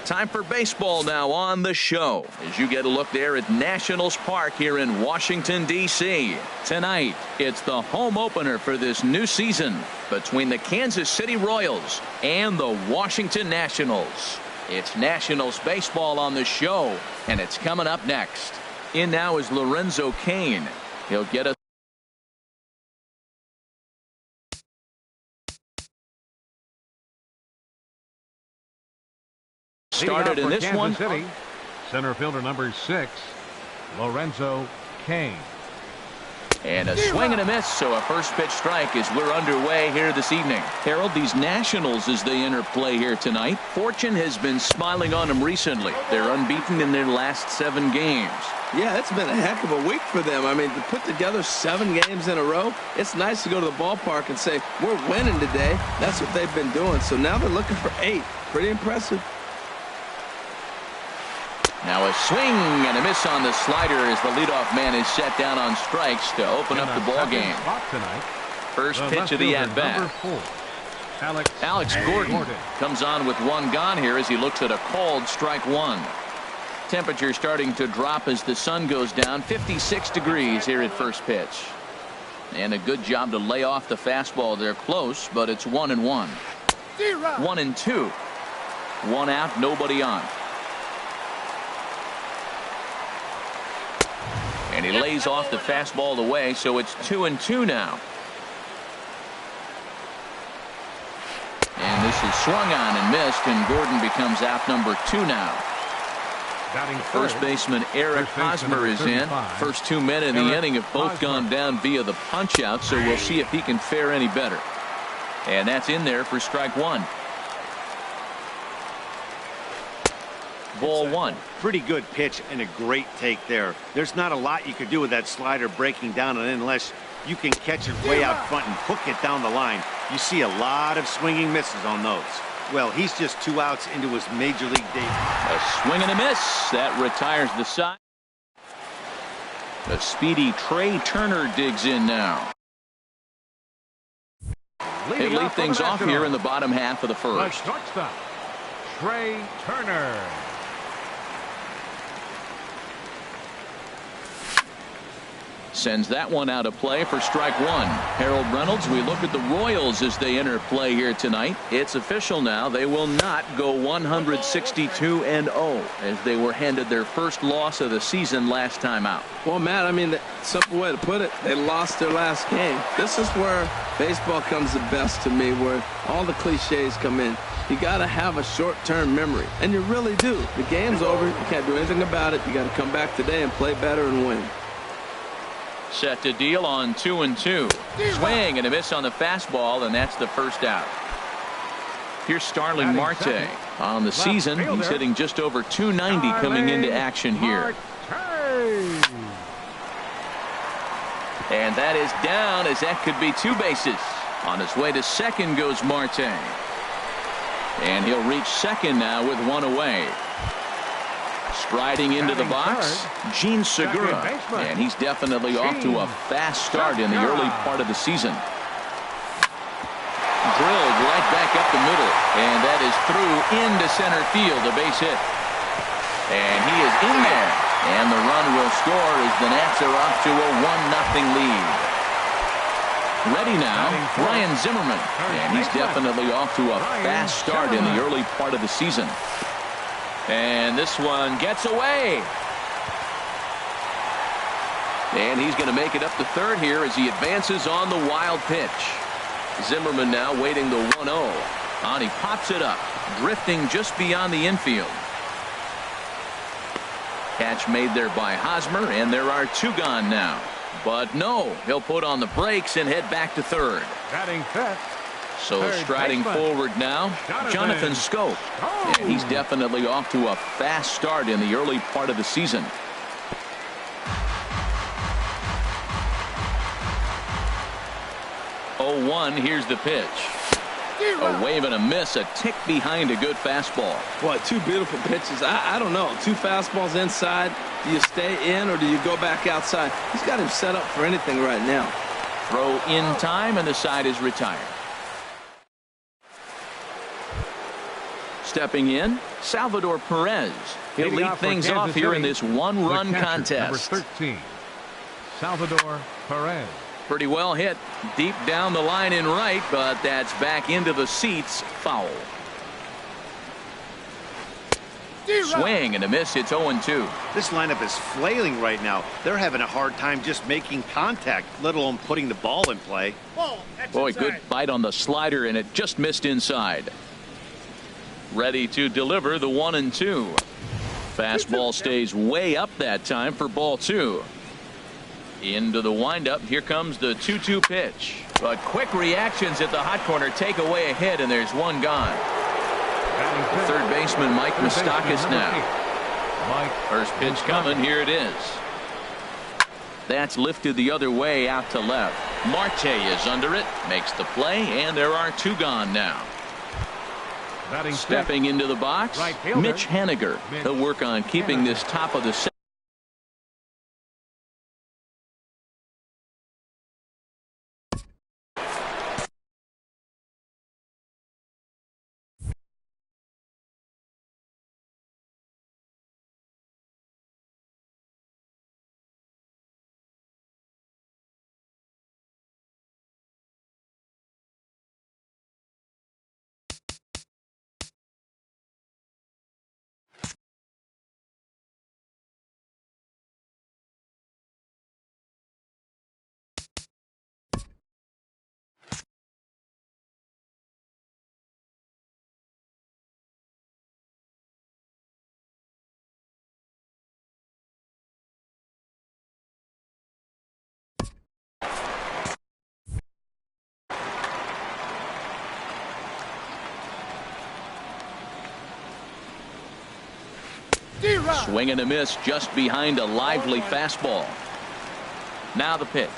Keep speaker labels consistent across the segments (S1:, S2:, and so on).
S1: Time for baseball now on the show as you get a look there at Nationals Park here in Washington, D.C. Tonight, it's the home opener for this new season between the Kansas City Royals and the Washington Nationals. It's Nationals baseball on the show, and it's coming up next. In now is Lorenzo Cain. He'll get a started in this
S2: Kansas
S1: one.
S2: City, center fielder number 6, Lorenzo Cain.
S1: And a swing and a miss, so a first pitch strike as we're underway here this evening. Harold, these Nationals, as they enter play here tonight, fortune has been smiling on them recently. They're unbeaten in their last 7 games.
S3: Yeah, it's been a heck of a week for them. I mean, to put together 7 games in a row, it's nice to go to the ballpark and say, we're winning today. That's what they've been doing. So now they're looking for 8. Pretty impressive.
S1: Now a swing and a miss on the slider as the leadoff man is set down on strikes to open up the ball game. First pitch of the at-bat. Alex Gordon comes on with 1 gone here as he looks at a called strike 1. Temperature starting to drop as the sun goes down. 56 degrees here at first pitch. And a good job to lay off the fastball. They're close, but it's 1-1. 1-2. 1 out, nobody on. And he lays off the fastball away, so it's 2-2 now. And this is swung on and missed, and Gordon becomes out number 2 now. First baseman Eric Hosmer is in. First 2 men in the inning have both gone down via the punch out, so we'll see if he can fare any better. And that's in there for strike 1. Ball 1.
S4: Pretty good pitch and a great take there. There's not a lot you could do with that slider breaking down, and unless you can catch it way out front and hook it down the line, you see a lot of swinging misses on those. Well, he's just 2 outs into his major league debut.
S1: A swing and a miss. That retires the side. The speedy Trey Turner digs in now. They lead things off here in the bottom half of the first.
S2: Shortstop, Trey Turner.
S1: Sends that one out of play for strike 1. Harold Reynolds, we look at the Royals as they enter play here tonight. It's official now. They will not go 162-0 as they were handed their first loss of the season last time out.
S3: Well, Matt, I mean, the simple way to put it, they lost their last game. This is where baseball comes the best to me, where all the cliches come in. You got to have a short-term memory, and you really do. The game's over. You can't do anything about it. You got to come back today and play better and win.
S1: Set to deal on 2-2. Swing and a miss on the fastball, and that's the first out. Here's Starling Marte on the season. He's hitting just over 290 coming into action here. And that is down, as that could be 2 bases. On his way to second goes Marte. And he'll reach second now with 1 away. Striding into the box, Gene Segura, and he's definitely off to a fast start in the early part of the season. Drilled right back up the middle, and that is through into center field, a base hit. And he is in there, and the run will score as the Nats are off to a 1-0 lead. Ready now, Ryan Zimmerman, and he's definitely off to a fast start in the early part of the season. And this one gets away. And he's going to make it up to third here as he advances on the wild pitch. Zimmerman now waiting the 1-0. And he pops it up, drifting just beyond the infield. Catch made there by Hosmer, and there are 2 gone now. But no, he'll put on the brakes and head back to third.
S2: Batting fifth.
S1: So striding forward now, Jonathan Schoop. And he's definitely off to a fast start in the early part of the season. Oh, 1, here's the pitch. A wave and a miss, a tick behind a good fastball.
S3: Boy, 2 beautiful pitches. I don't know. 2 fastballs inside. Do you stay in or do you go back outside? He's got him set up for anything right now.
S1: Throw in time, and the side is retired. Stepping in, Salvador Perez. He'll lead things off here in this one-run contest.
S2: Number 13, Salvador Perez.
S1: Pretty well hit deep down the line in right, but that's back into the seats. Foul. Swing and a miss. It's 0-2.
S4: This lineup is flailing right now. They're having a hard time just making contact, let alone putting the ball in play.
S1: Boy, good bite on the slider, and it just missed inside. Ready to deliver the 1-2. Fastball stays way up that time for ball 2. Into the windup. Here comes the 2-2 pitch. But quick reactions at the hot corner take away a hit, and there's one gone. Third baseman Mike Moustakas now. First pitch coming. Here it is. That's lifted the other way out to left. Marte is under it, makes the play, and there are 2 gone now. Stepping into the box, Mitch Haniger. He'll work on keeping this top of the set. Swing and a miss just behind a lively fastball. Now the pitch.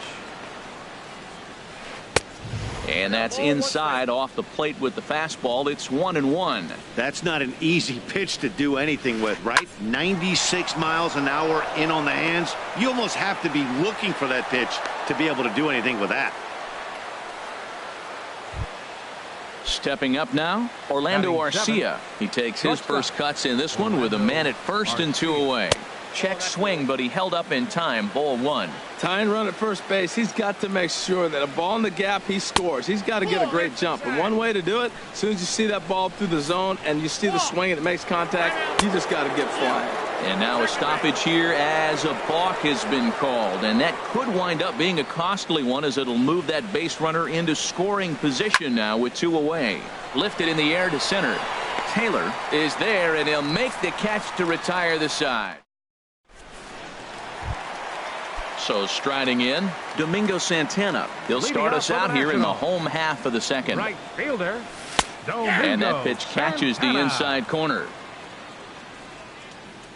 S1: And that's inside off the plate with the fastball. It's 1-1.
S4: That's not an easy pitch to do anything with, right? 96 miles an hour in on the hands. You almost have to be looking for that pitch to be able to do anything with that.
S1: Stepping up now, Orlando Arcia. He takes his first cuts in this one with a man at first and 2 away. Check swing, but he held up in time. Ball 1.
S3: Tying run at first base. He's got to make sure that a ball in the gap, he scores. He's got to get a great jump. And one way to do it, as soon as you see that ball through the zone and you see the swing and it makes contact, you just got to get flying.
S1: And now a stoppage here as a balk has been called. And that could wind up being a costly one, as it'll move that base runner into scoring position now with 2 away. Lifted in the air to center. Taylor is there, and he'll make the catch to retire the side. So striding in, Domingo Santana. He'll start us out here in the home half of the second.
S2: Right fielder.
S1: And that pitch catches the inside corner.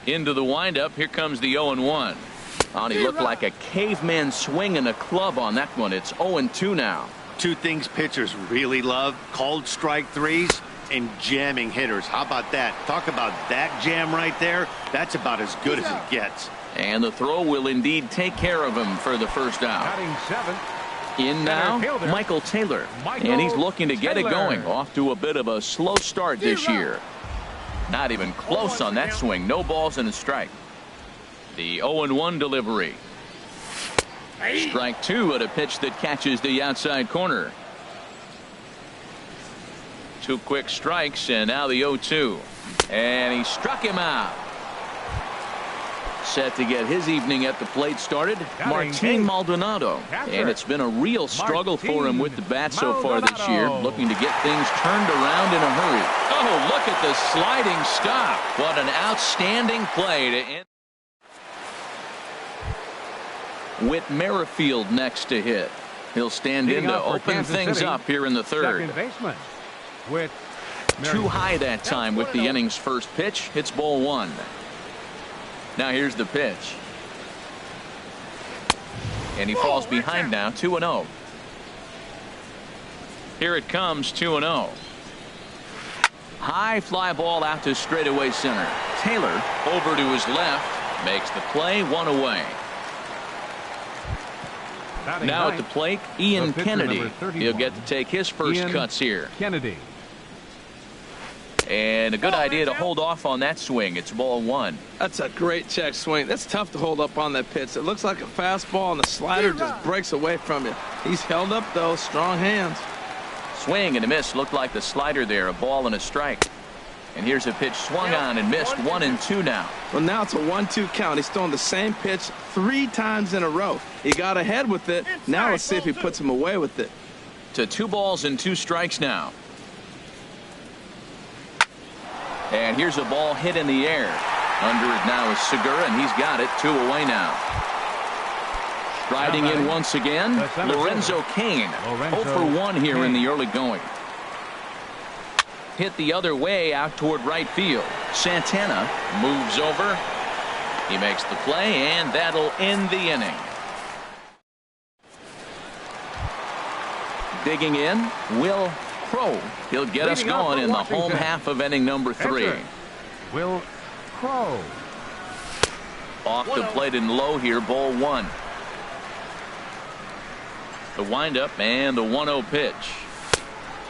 S1: Into the windup. Here comes the 0-1. Oh, he looked like a caveman swinging a club on that one. It's 0-2 now.
S4: 2 things pitchers really love: called strike threes and jamming hitters. How about that? Talk about that jam right there. That's about as good as it gets.
S1: And the throw will indeed take care of him for the first out.
S2: Batting 7.
S1: In now, Michael Taylor. And he's looking to get it going. Off to a bit of a slow start this year. Not even close on that swing. No balls and a strike. The 0-1 delivery. Strike 2 at a pitch that catches the outside corner. 2 quick strikes, and now the 0-2. And he struck him out. Set to get his evening at the plate started, Martin Maldonado. And it's been a real struggle for him with the bat so far this year, looking to get things turned around in a hurry. Oh, look at the sliding stop. What an outstanding play to end. Whit Merrifield next to hit. He'll stand in to open things up here in the third. Too high that time with the inning's first pitch. It's ball 1. Now here's the pitch. And he falls behind now, 2-0. Here it comes, 2-0. High fly ball out to straightaway center. Taylor over to his left, makes the play, 1 away. Now at the plate, Ian Kennedy. He'll get to take his first cuts here.
S2: Kennedy.
S1: And a good idea to hold off on that swing. It's ball one.
S3: That's a great check swing. That's tough to hold up on that pitch. It looks like a fastball, and the slider just breaks away from you. He's held up, though. Strong hands.
S1: Swing and a miss. Looked like the slider there. A ball and a strike. And here's a pitch swung on and missed. 1-2 now.
S3: Well, now it's a 1-2 count. He's throwing the same pitch 3 times in a row. He got ahead with it. Now let's see if he puts him away with it.
S1: To 2 balls and 2 strikes now. And here's a ball hit in the air. Under it now is Segura, and he's got it. 2 away now. Striding in once again, Lorenzo Cain. 0 for 1 here in the early going. Hit the other way out toward right field. Santana moves over. He makes the play, and that'll end the inning. Digging in, Will Crow. He'll get us going in the home half of inning number 3.
S2: Will Crow.
S1: Off the plate and low here, ball 1. The windup and the 1-0 pitch.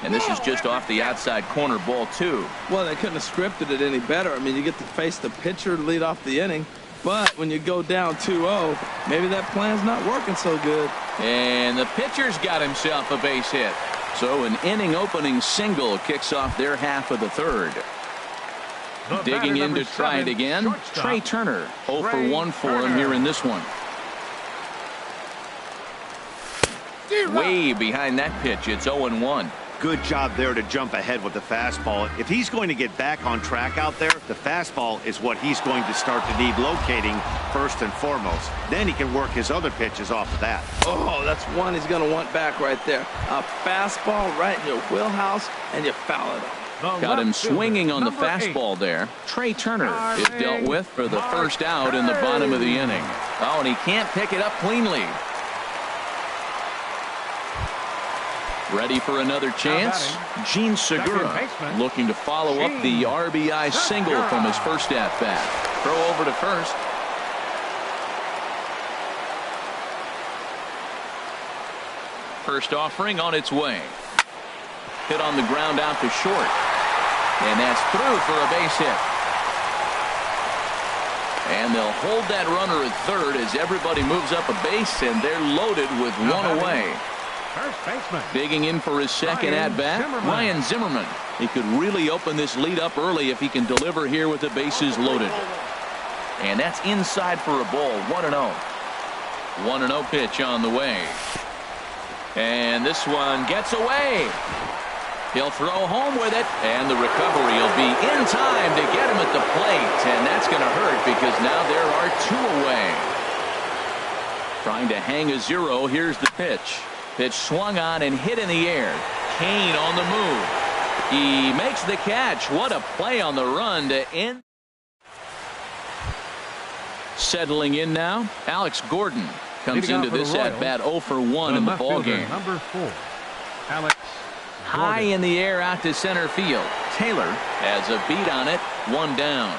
S1: And this is just off the outside corner, ball 2.
S3: Well, they couldn't have scripted it any better. I mean, you get to face the pitcher to lead off the inning. But when you go down 2-0, maybe that plan's not working so good.
S1: And the pitcher's got himself a base hit. So an inning opening single kicks off their half of the 3rd. Digging in to try it again, Trey Turner. 0 for 1 for him here in this one. Way behind that pitch, it's 0-1.
S4: Good job there to jump ahead with the fastball. If he's going to get back on track out there, the fastball is what he's going to start to need locating first and foremost. Then he can work his other pitches off of that.
S3: Oh, that's one he's going to want back right there. A fastball right in your wheelhouse, and you foul it off.
S1: Got him swinging on the fastball there. Trey Turner is dealt with for the first out in the bottom of the inning. Oh, and he can't pick it up cleanly. Ready for another chance? Gene Segura looking to follow up the RBI single from his first at-bat. Throw over to first. First offering on its way. Hit on the ground out to short. And that's through for a base hit. And they'll hold that runner at third as everybody moves up a base, and they're loaded with 1 away.
S2: First baseman.
S1: Digging in for his second at-bat, Ryan Zimmerman. He could really open this lead up early if he can deliver here with the bases loaded. And that's inside for a ball. 1-0. 1-0 pitch on the way. And this one gets away. He'll throw home with it, and the recovery will be in time to get him at the plate. And that's going to hurt because now there are 2 away. Trying to hang a 0. Here's the pitch. Pitch swung on and hit in the air. Cain on the move. He makes the catch. What a play on the run to end. Settling in now, Alex Gordon comes into this at-bat 0 for 1 in the ballgame.
S2: Number 4, Alex
S1: High in the air out to center field. Taylor has a beat on it. 1 down.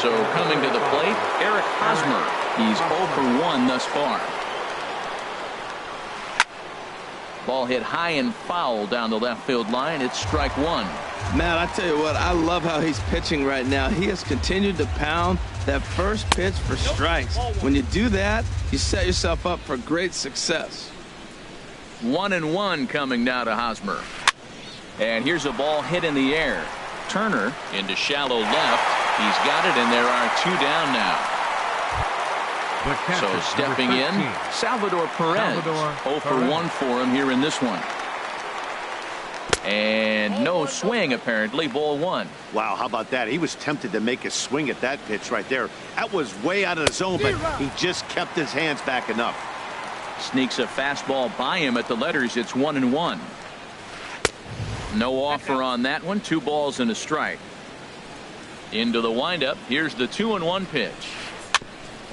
S1: So coming to the plate, Eric Hosmer. He's 0 for 1 thus far. Ball hit high and foul down the left field line. It's strike 1.
S3: Matt, I tell you what, I love how he's pitching right now. He has continued to pound that first pitch for strikes. When you do that, you set yourself up for great success.
S1: 1-1 coming now to Hosmer. And here's a ball hit in the air. Turner into shallow left. He's got it, and there are 2 down now. So stepping in, Salvador Perez. 0 for 1 for him here in this one. And no swing, apparently. Ball 1.
S4: Wow, how about that? He was tempted to make a swing at that pitch right there. That was way out of the zone, but he just kept his hands back enough.
S1: Sneaks a fastball by him at the letters. It's 1-1. No offer on that one. 2 balls and a strike. Into the windup. Here's the 2-1 pitch.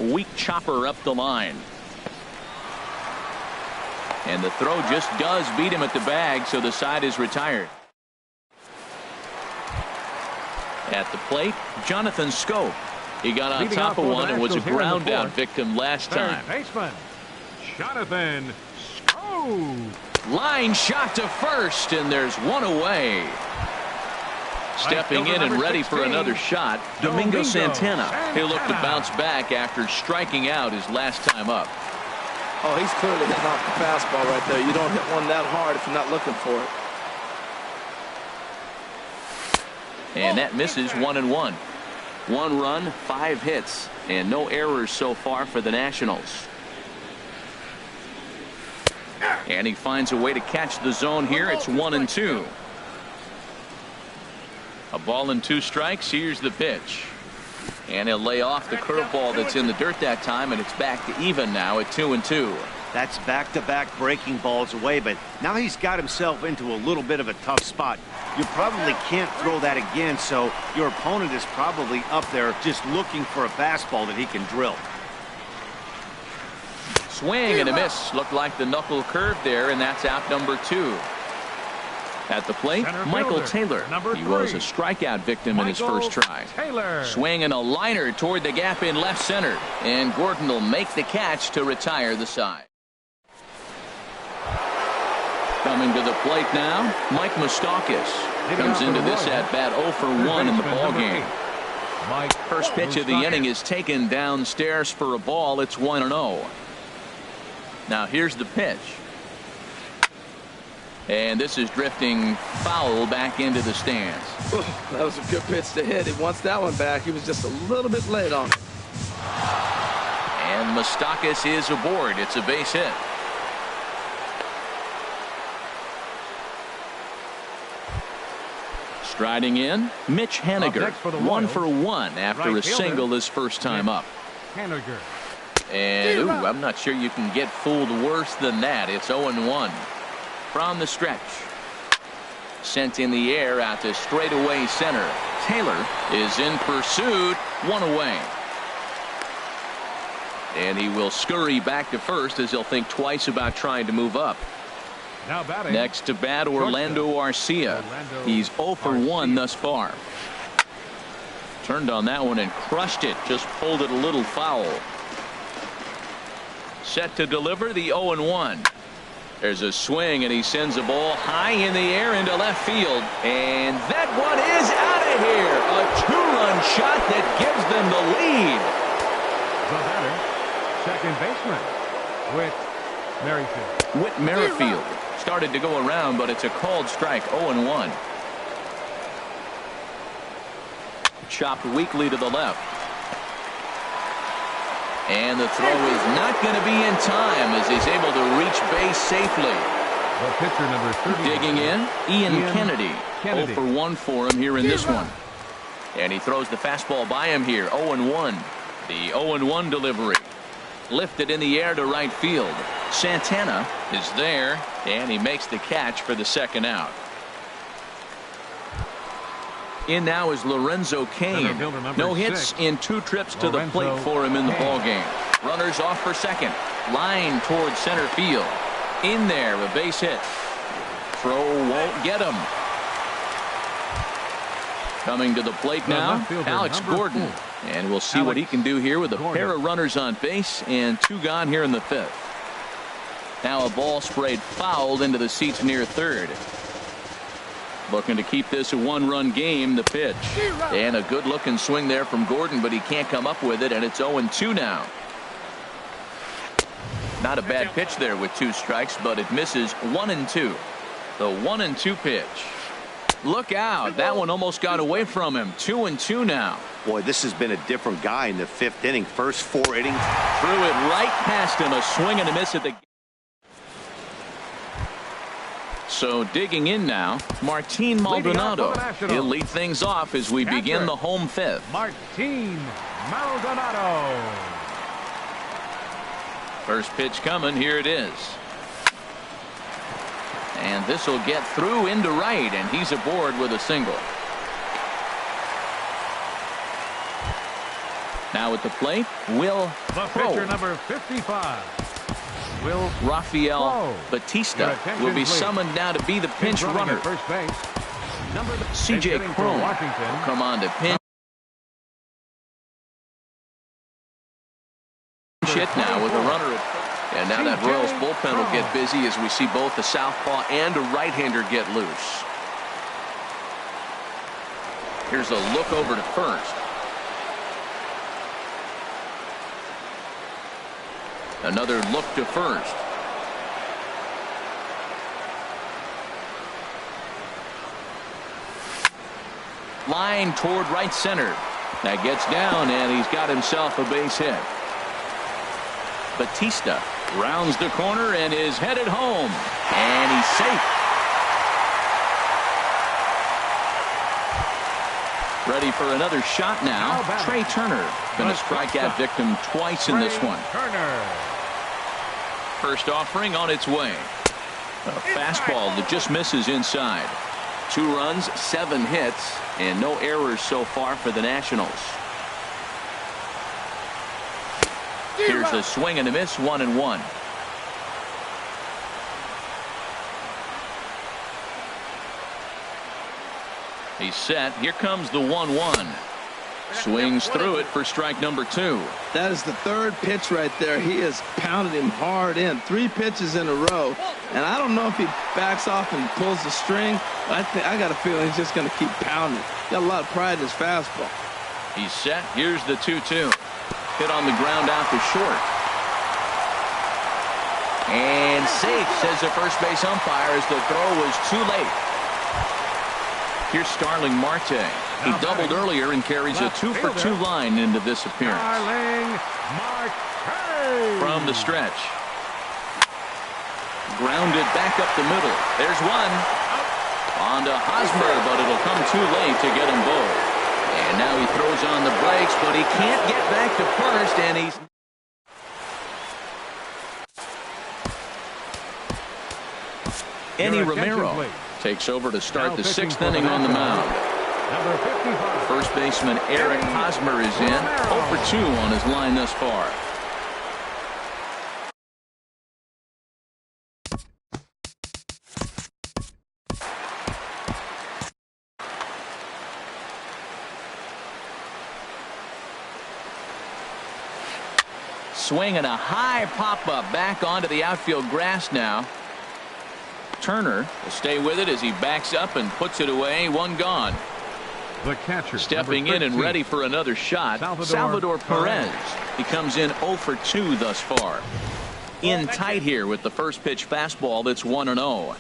S1: Weak chopper up the line. And the throw just does beat him at the bag, so the side is retired. At the plate, Jonathan Scope. He got on top of one and was a ground out victim last time.
S2: Baseman Jonathan Scope.
S1: Line shot to first, and there's one away. Stepping in and ready for another shot, Domingo Santana. He'll look to bounce back after striking out his last time up.
S3: Oh, he's clearly hitting off the fastball right there. You don't hit one that hard if you're not looking for it.
S1: And that misses 1-1. 1 run, 5 hits, and no errors so far for the Nationals. And he finds a way to catch the zone here. It's 1-2. A ball and 2 strikes. Here's the pitch. And he'll lay off the curveball that's in the dirt that time, and it's back to even now at 2-2.
S4: That's back-to-back breaking balls away, but now he's got himself into a little bit of a tough spot. You probably can't throw that again, so your opponent is probably up there just looking for a fastball that he can drill.
S1: Swing and a miss. Looked like the knuckle curve there, and that's out number 2. At the plate, Michael Taylor. He was a strikeout victim in his first try. Swing and a liner toward the gap in left center. And Gordon will make the catch to retire the side. Coming to the plate now, Mike Moustakas. Comes into this at-bat 0 for 1 in the ballgame. First pitch of the inning is taken downstairs for a ball. It's 1-0. Now here's the pitch. And this is drifting foul back into the stands.
S3: That was a good pitch to hit. He wants that one back. He was just a little bit late on it.
S1: And Moustakas is aboard. It's a base hit. Striding in, Mitch Haniger. 1 for 1 after a single his first time up. And I'm not sure you can get fooled worse than that. It's 0-1. From the stretch. Sent in the air out to straightaway center. Taylor is in pursuit. 1 away. And he will scurry back to first as he'll think twice about trying to move up.
S2: Now batting.
S1: Next to bat, Orlando Arcia. He's 0 for 1 thus far. Turned on that one and crushed it. Just pulled it a little foul. Set to deliver the 0-1. There's a swing, and he sends a ball high in the air into left field. And that one is out of here. A 2-run shot that gives them the lead.
S2: The batter, second baseman, Whit Merrifield.
S1: Whit Merrifield started to go around, but it's a called strike. 0-1. Chopped weakly to the left. And the throw is not going to be in time as he's able to reach base safely.
S2: The pitcher number 30.
S1: Digging in, Ian Kennedy. 0 for 1 for him here in this one. And he throws the fastball by him here. 0-1. The 0-1 delivery. Lifted in the air to right field. Santana is there, and he makes the catch for the second out. In now is Lorenzo Cain. No hits in 2 trips to the plate for him in the ballgame. Runners off for second. Line towards center field. In there, a base hit. Throw won't get him. Coming to the plate now, Alex Gordon. And we'll see what he can do here with a pair of runners on base and 2 gone here in the 5th. Now a ball sprayed fouled into the seats near third. Looking to keep this a 1-run game. The pitch. And a good looking swing there from Gordon, but he can't come up with it, and it's 0-2 now. Not a bad pitch there with 2 strikes, but it misses 1-2. The 1-2 pitch. Look out. That one almost got away from him. 2-2 now.
S4: Boy, this has been a different guy in the 5th inning. First 4 innings.
S1: Threw it right past him. A swing and a miss at the. So digging in now, Martin Maldonado. He'll lead things off as we begin the home 5th.
S2: Martin Maldonado.
S1: First pitch coming. Here it is. And this will get through into right, and he's aboard with a single. Now at the plate, Will
S2: The pitcher number 55.
S1: Rafael Batista will be summoned now to be the pinch runner.
S2: First base.
S1: C.J. Cron will come on to pinch hit now with a runner at And now that Royals bullpen will get busy as we see both a southpaw and a right-hander get loose. Here's a look over to first. Another look to first. Line toward right center. That gets down, and he's got himself a base hit. Batista rounds the corner and is headed home. And he's safe. Ready for another shot now. Trey Turner been a strikeout victim twice in this one. First offering on its way. A fastball that just misses inside. 2 runs, 7 hits, and no errors so far for the Nationals. Here's a swing and a miss, 1-1. He's set. Here comes the 1-1. Swings through it for strike number 2.
S3: That is the 3rd pitch right there. He has pounded him hard in. 3 pitches in a row. And I don't know if he backs off and pulls the string. I got a feeling he's just going to keep pounding. Got a lot of pride in his fastball.
S1: He's set. Here's the 2-2. Hit on the ground out to short. And safe, says the first base umpire, as the throw was too late. Here's Starling Marte. He doubled earlier and carries a 2-for-2 line into this appearance. From the stretch. Grounded back up the middle. There's one. On to Hosmer, but it'll come too late to get them both. And now he throws on the brakes, but he can't get back to first, and he's... Eddie Romero takes over to start the 6th inning on the mound. First baseman Eric Hosmer is in. 0-for-2 on his line thus far. Swing and a high pop-up back onto the outfield grass now. Turner will stay with it as he backs up and puts it away. 1 gone.
S2: The catcher,
S1: stepping in and ready for another shot, Salvador Perez. He comes in 0-for-2 thus far. In tight here with the first pitch fastball that's 1-0.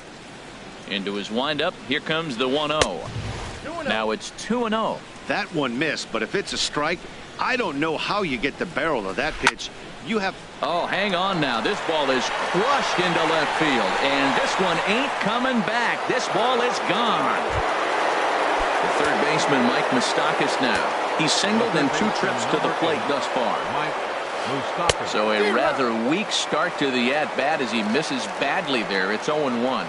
S1: Into his windup, here comes the 1-0. Now it's 2-0.
S4: That one missed, but if it's a strike, I don't know how you get the barrel of that pitch. You have...
S1: Oh, hang on now. This ball is crushed into left field, and this one ain't coming back. This ball is gone. The third baseman, Mike Moustakas now. He's singled in 2 trips to the plate thus far. So a rather weak start to the at-bat as he misses badly there. It's 0-1.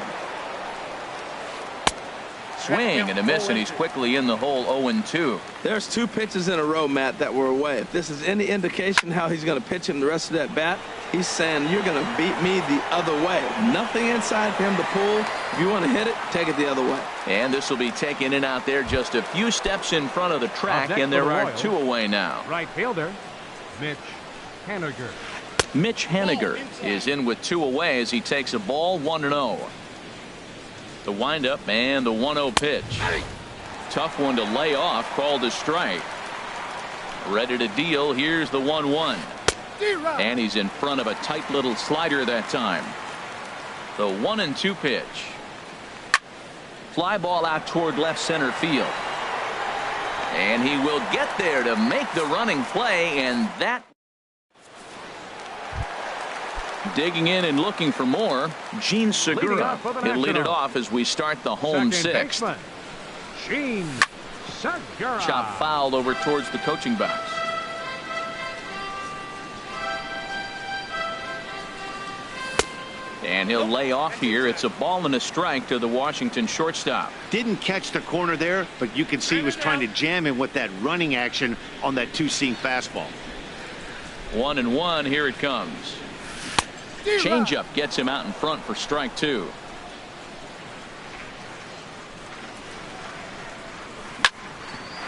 S1: Swing and a miss, and he's quickly in the hole. 0-2.
S3: There's 2 pitches in a row, Matt, that were away. If this is any indication how he's going to pitch him the rest of that bat, he's saying you're going to beat me the other way. Nothing inside for him to pull. If you want to hit it, take it the other way.
S1: And this will be taken in out there just a few steps in front of the track, and there are 2 away now.
S2: Right fielder, Mitch Haniger.
S1: Mitch Haniger is in with 2 away as he takes a ball. 1-0. The windup and the 1-0 pitch. Tough one to lay off, called a strike. Ready to deal. Here's the 1-1. And he's in front of a tight little slider that time. The 1-2 pitch. Fly ball out toward left center field. And he will get there to make the running play, and that... Digging in and looking for more, Gene Segura. He'll lead it off as we start the home 6th.
S2: Gene Segura.
S1: Chop fouled over towards the coaching box. And he'll lay off here. It's a ball and a strike to the Washington shortstop.
S4: Didn't catch the corner there, but you can see he was trying to jam him with that running action on that 2-seam fastball.
S1: 1-1. Here it comes. Changeup gets him out in front for strike 2.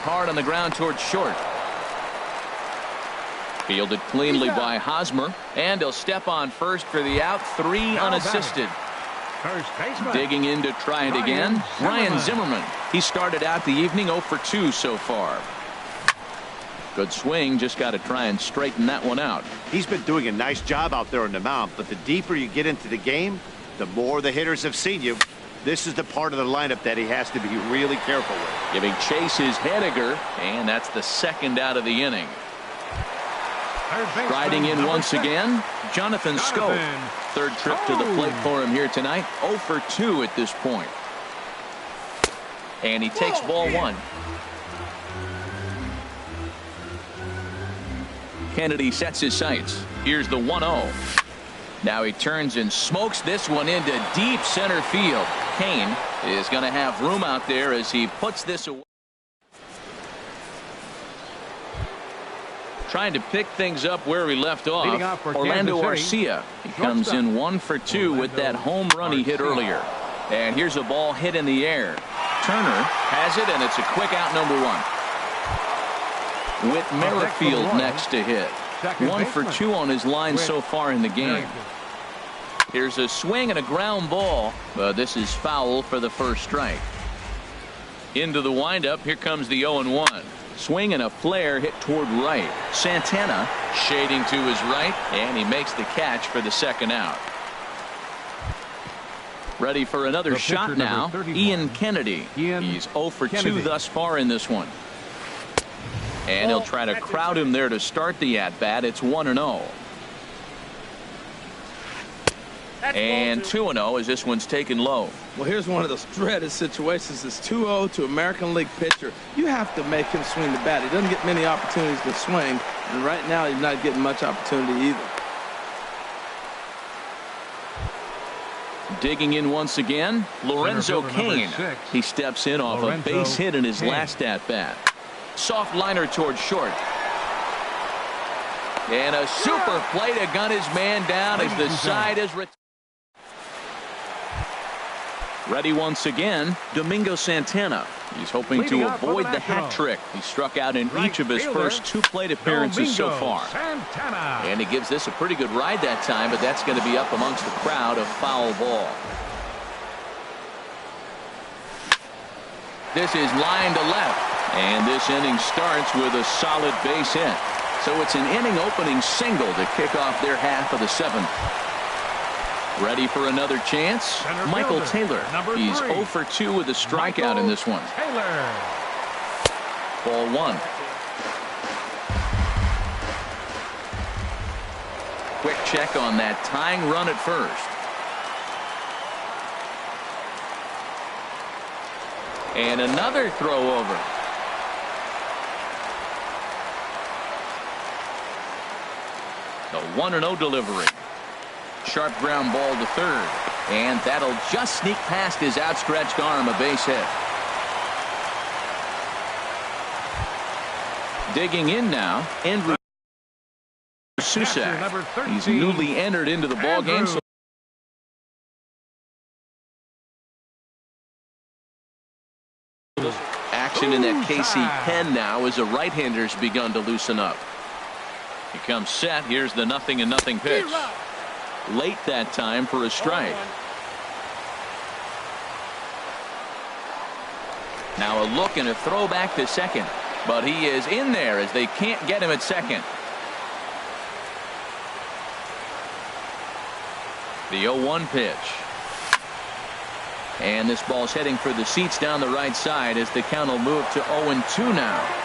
S1: Hard on the ground towards short. Fielded cleanly by Hosmer, and he'll step on first for the out. 3 unassisted. Digging in to try it again, Ryan Zimmerman. He started out the evening 0 for 2 so far. Good swing, just got to try and straighten that one out.
S4: He's been doing a nice job out there on the mound, but the deeper you get into the game, the more the hitters have seen you. This is the part of the lineup that he has to be really careful with.
S1: Giving chase is Hediger, and that's the second out of the inning. Riding in once again, Jonathan Schoop. Third trip to the plate for him here tonight. 0 for 2 at this point. And he takes ball 1. Kennedy sets his sights. Here's the 1-0. Now he turns and smokes this one into deep center field. Kane is going to have room out there as he puts this away. Trying to pick things up where he left off. Orlando Arcia. He comes in 1 for 2 with that home run he hit earlier. And here's a ball hit in the air. Turner has it, and it's a quick out, number 1. With Merrifield next to hit. 1 for 2 on his line so far in the game. Here's a swing and a ground ball, but this is foul for the first strike. Into the windup, here comes the 0-1. Swing and a flare hit toward right. Santana shading to his right, and he makes the catch for the second out. Ready for another shot now, Ian Kennedy. He's 0 for 2 thus far in this one. And he'll try to crowd him there to start the at-bat. It's 1-0. And 2-0 as this one's taken low.
S3: Well, here's one of those dreaded situations. It's 2-0 to American League pitcher. You have to make him swing the bat. He doesn't get many opportunities to swing, and right now he's not getting much opportunity either.
S1: Digging in once again, Lorenzo Cain. He steps in off a base hit in his last at-bat. Soft liner towards short. And a super play to gun his man down as the side is retired. Ready once again, Domingo Santana. He's hoping to avoid the hat trick. He struck out in each of his first 2 plate appearances so far. And he gives this a pretty good ride that time, but that's going to be up amongst the crowd, a foul ball. This is line to left. And this inning starts with a solid base hit. So it's an inning opening single to kick off their half of the 7th. Ready for another chance? Michael Taylor. He's 0 for 2 with a strikeout in this one. Ball 1. Quick check on that tying run at first. And another throw over. The 1-0 delivery. Sharp ground ball to third. And that'll just sneak past his outstretched arm, a base hit. Digging in now, Andrew Susak. He's newly entered into the ball game. So action in that KC pen now as the right-hander's begun to loosen up. He comes set. Here's the 0-0 pitch. Late that time for a strike. Now a look and a throw back to second. But he is in there as they can't get him at second. The 0-1 pitch. And this ball's heading for the seats down the right side as the count will move to 0-2 now.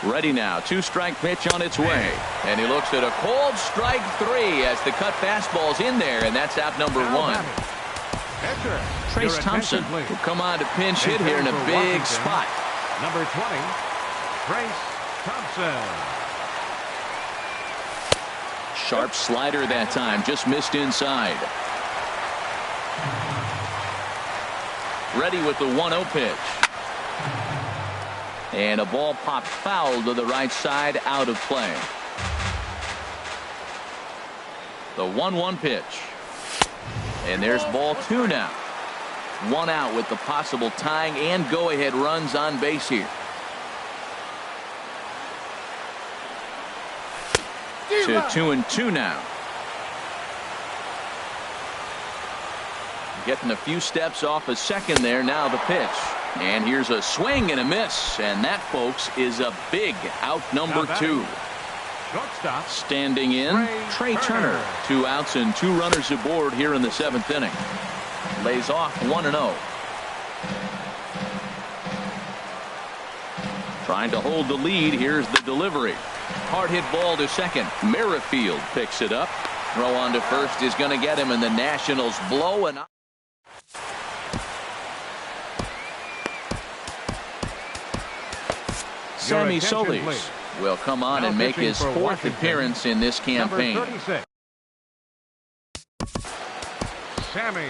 S1: Ready now. 2-strike pitch on its way. And he looks at a cold strike 3 as the cut fastball's in there, and that's out number 1. Trace Thompson will come on to pinch hit here in a big spot.
S2: Number 20, Trace Thompson.
S1: Sharp slider that time, just missed inside. Ready with the 1-0 pitch. And a ball popped foul to the right side, out of play. The 1-1 pitch. And there's ball 2 now. One out with the possible tying and go-ahead runs on base here. To 2-2 now. Getting a few steps off a second there. Now the pitch. And here's a swing and a miss. And that, folks, is a big out number 2.
S2: Shortstop.
S1: Standing in, Trey Turner. 2 outs and 2 runners aboard here in the 7th inning. Lays off 1-0. Trying to hold the lead. Here's the delivery. Hard hit ball to second. Merrifield picks it up. Throw on to first is going to get him, and the Nationals blow an. Sammy Solis will come on and make his 4th appearance in this campaign.
S2: Number 36. Sammy.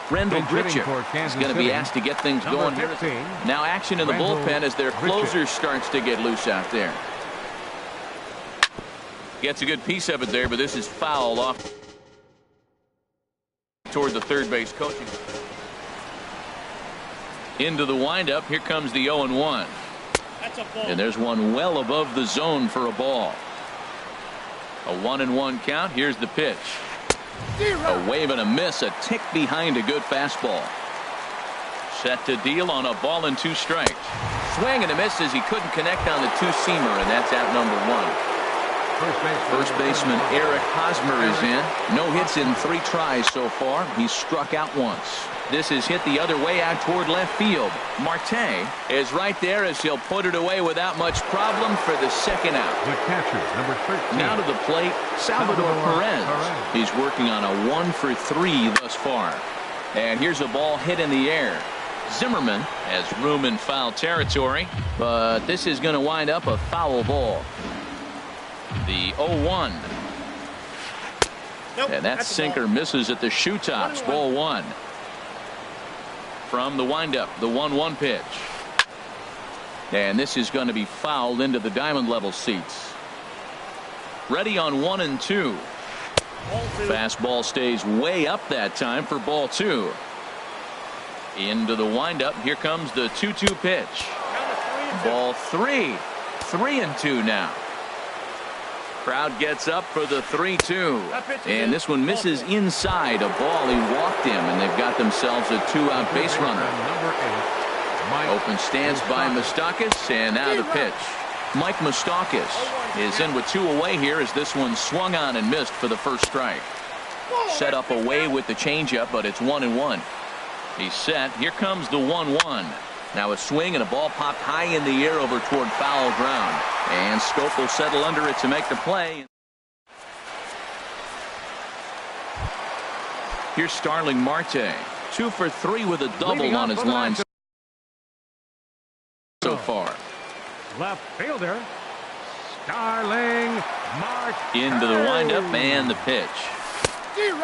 S1: Rendell Gritcher is going to be asked to get things going here. Now action in the bullpen as their closer starts to get loose out there. Gets a good piece of it there, but this is foul off toward the third base coaching. Into the windup. Here comes the 0-1. And there's one well above the zone for a ball. A 1-1 count. Here's the pitch. A wave and a miss, a tick behind a good fastball. Set to deal on a ball and 2 strikes. Swing and a miss as he couldn't connect on the 2-seamer, and that's out number 1. First baseman Eric Hosmer is in. No hits in 3 tries so far. He's struck out once. This is hit the other way out toward left field. Marte is right there as he'll put it away without much problem for the 2nd out.
S2: The catcher, number 13.
S1: Now to the plate, Salvador Perez. He's working on a 1-for-3 thus far. And here's a ball hit in the air. Zimmerman has room in foul territory, but this is going to wind up a foul ball. The 0-1. Nope, and that sinker misses at the shoe tops. Ball 1. From the windup, the 1-1 pitch. And this is going to be fouled into the diamond level seats. Ready on 1-2. Fastball stays way up that time for ball 2. Into the windup. Here comes the 2-2 pitch. Ball 3. 3-2 now. Crowd gets up for the 3-2. And this one misses inside. A ball. He walked him, and they've got themselves a 2-out base runner. Open stance by Moustakas, and now the pitch. Mike Moustakas is in with 2 away here as this one swung on and missed for the first strike. Set up away with the changeup, but it's 1-1. He's set. Here comes the 1-1. Now a swing and a ball popped high in the air over toward foul ground. And Schoop will settle under it to make the play. Here's Starling Marte. 2 for 3 with a double on his line so far.
S2: Left fielder, Starling Marte.
S1: Into the windup and the pitch.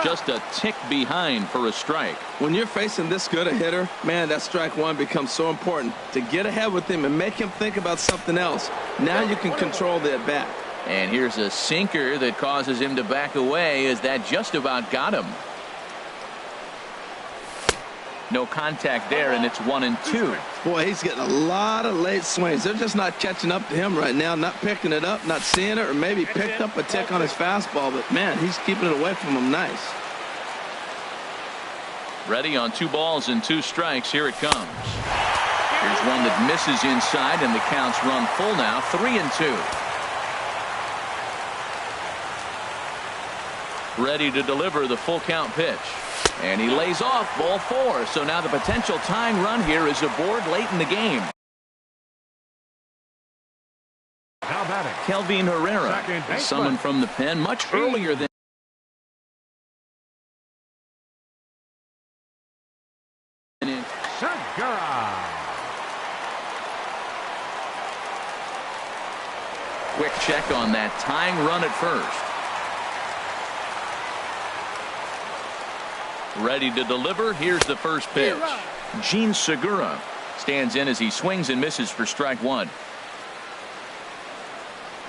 S1: Just a tick behind for a strike.
S3: When you're facing this good a hitter, man, that strike 1 becomes so important. To get ahead with him and make him think about something else. Now you can control the at bat.
S1: And here's a sinker that causes him to back away as that just about got him. No contact there, and it's 1-2.
S3: Boy, he's getting a lot of late swings. They're just not catching up to him right now, not picking it up, not seeing it, or maybe picked up a tick on his fastball. But, man, he's keeping it away from him nice.
S1: Ready on 2 balls and 2 strikes. Here it comes. Here's one that misses inside, and the counts run full now. 3-2. Ready to deliver the full count pitch. And he lays off ball 4. So now the potential tying run here is aboard late in the game.
S2: Now batting,
S1: Kelvin Herrera, summoned from the pen much earlier than
S2: Segura.
S1: Quick check on that tying run at first. Ready to deliver. Here's the first pitch. Gene Segura stands in as he swings and misses for strike 1.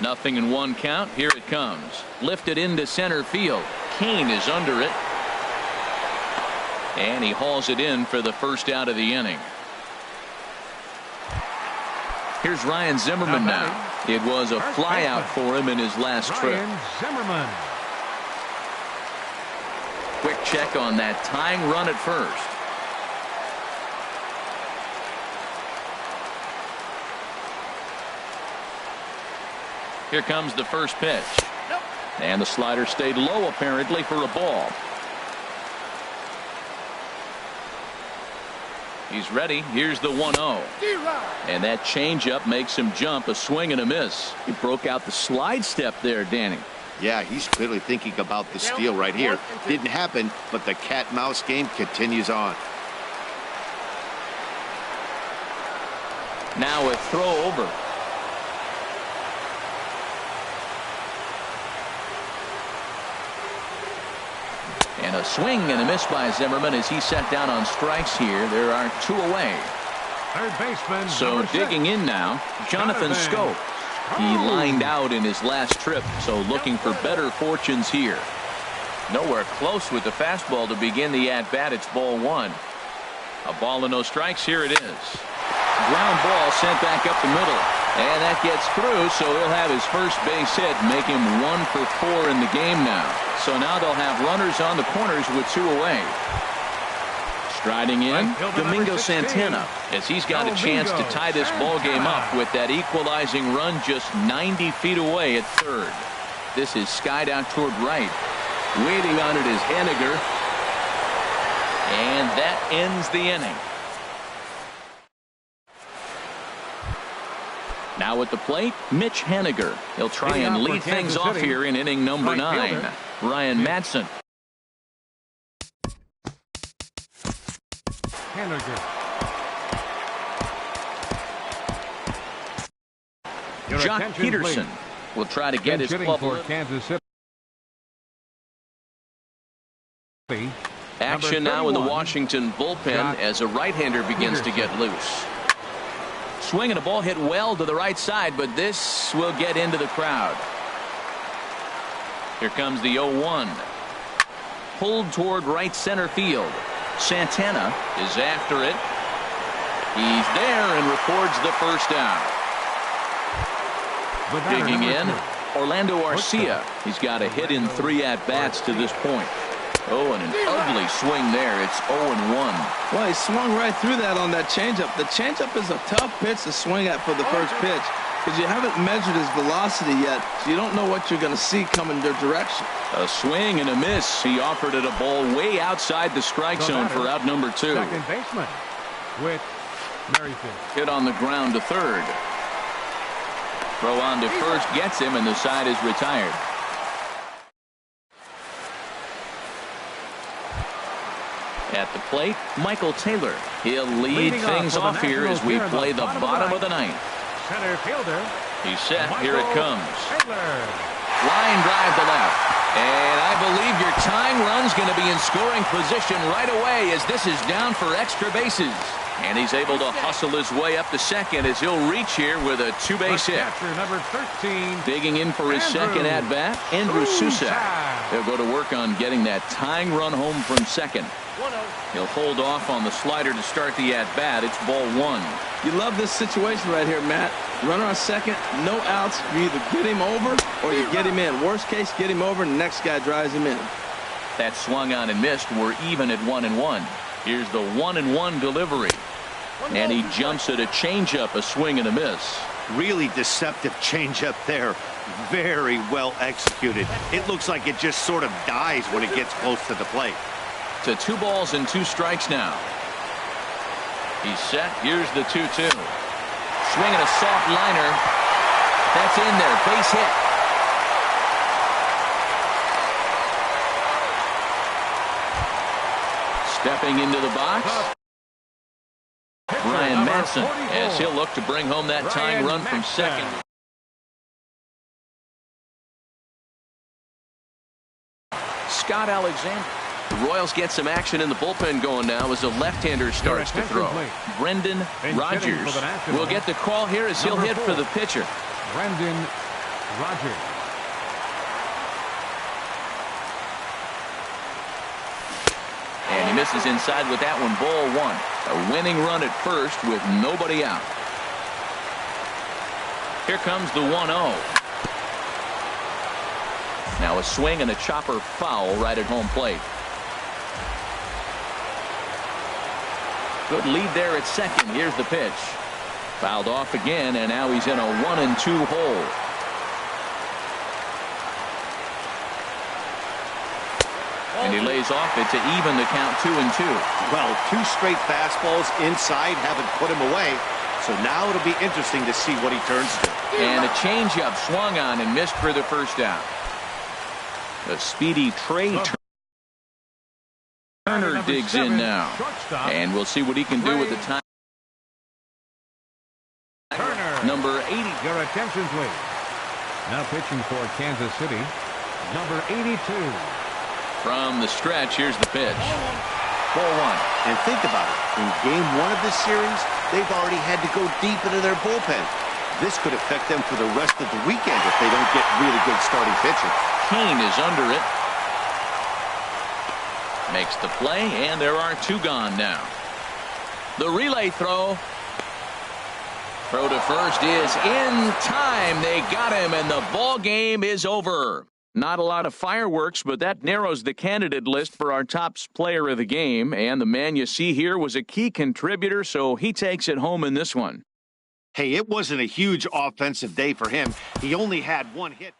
S1: 0-1 count. Here it comes. Lifted into center field. Kane is under it. And he hauls it in for the first out of the inning. Here's Ryan Zimmerman now. It was a flyout for him in his last trip.
S2: Zimmerman.
S1: Quick check on that tying run at first. Here comes the first pitch. And the slider stayed low apparently for a ball. He's ready. Here's the 1-0. And that changeup makes him jump. A swing and a miss. He broke out the slide step there, Danny.
S4: Yeah, he's clearly thinking about the steal right here. Didn't happen, but the cat-mouse game continues on.
S1: Now a throw over. And a swing and a miss by Zimmerman as he set down on strikes here. There are 2 away.
S2: Third baseman.
S1: So digging in now, Jonathan Schoop. He lined out in his last trip, so looking for better fortunes here. Nowhere close with the fastball to begin the at-bat. It's ball 1. A ball and no strikes. Here it is. Ground ball sent back up the middle. And that gets through, so he'll have his first base hit, make him 1 for 4 in the game now. So now they'll have runners on the corners with 2 away. Striding in, Domingo Santana, as he's got a chance to tie this ball game up with that equalizing run just 90 feet away at third. This is skied out toward right. Waiting on it is Henniger. And that ends the inning. Now at the plate, Mitch Henniger. He'll try and lead things off here in inning number 9. Ryan Madsen.
S2: Henniger.
S1: Jock Peterson will try to get his club
S2: for Kansas City.
S1: Action now in the Washington bullpen as a right-hander begins to get loose. Swing and a ball hit well to the right side, but this will get into the crowd. Here comes the 0-1. Pulled toward right center field. Santana is after it. He's there and records the first down. Digging in, Orlando Arcia. He's got a hit in 3 at-bats to this point. Oh, and an ugly swing there. It's 0-1.
S3: Well, he swung right through that on that changeup. The changeup is a tough pitch to swing at for the first pitch because you haven't measured his velocity yet, so you don't know what you're going to see coming their direction.
S1: A swing and a miss. He offered it a ball way outside the strike zone for out number 2.
S2: Second baseman with Merrifield.
S1: Hit on the ground to third. Throw on to first gets him, and the side is retired. At the plate, Michael Taylor. He'll lead things off here as we play the bottom of the 9th.
S2: Center fielder.
S1: He's set. Here it comes.
S2: Taylor.
S1: Line drive to left. And I believe your tying run's going to be in scoring position right away as this is down for extra bases. And he's able to hustle his way up to second as he'll reach here with a 2-base hit.
S2: Number 13.
S1: Digging in for his second at-bat, Andrew Susak. They'll go to work on getting that tying run home from second. He'll hold off on the slider to start the at-bat. It's ball 1.
S3: You love this situation right here, Matt. Runner on second, no outs. You either get him over or you get him in. Worst case, get him over and the next guy drives him in.
S1: That swung on and missed. We're even at 1-1. Here's the 1-1 delivery. And he jumps at a changeup, a swing and a miss.
S4: Really deceptive changeup there. Very well executed. It looks like it just sort of dies when it gets close to the plate.
S1: To 2 balls and 2 strikes now. He's set. Here's the 2-2. Swinging a soft liner. That's in there. Base hit. Stepping into the box, Ryan Madsen, as he'll look to bring home that tying run from second. Scott Alexander. The Royals get some action in the bullpen going now as a left-hander starts to throw. Brendan Rodgers will get the call here as he'll hit for the pitcher.
S2: Brendan Rodgers.
S1: And he misses inside with that one. Ball one. A winning run at first with nobody out. Here comes the 1-0. Now a swing and a chopper foul right at home plate. Good lead there at second. Here's the pitch. Fouled off again, and now he's in a 1-2 hole. And he lays off it to even the count 2-2.
S4: Well, 2 straight fastballs inside haven't put him away. So now it'll be interesting to see what he turns to.
S1: And a changeup swung on and missed for the first down. The speedy Trey Turner digs in now. And we'll see what he can do with the time. Number 80.
S2: Your attention, please. Now pitching for Kansas City, number 82.
S1: From the stretch, here's the pitch. Ball one.
S4: And think about it. In game 1 of this series, they've already had to go deep into their bullpen. This could affect them for the rest of the weekend if they don't get really good starting pitching.
S1: Kane is under it. Makes the play, and there are 2 gone now. The relay throw. Throw to first is in time. They got him, and the ball game is over. Not a lot of fireworks, but that narrows the candidate list for our top player of the game. And the man you see here was a key contributor, so he takes it home in this one.
S4: Hey, it wasn't a huge offensive day for him. He only had 1 hit.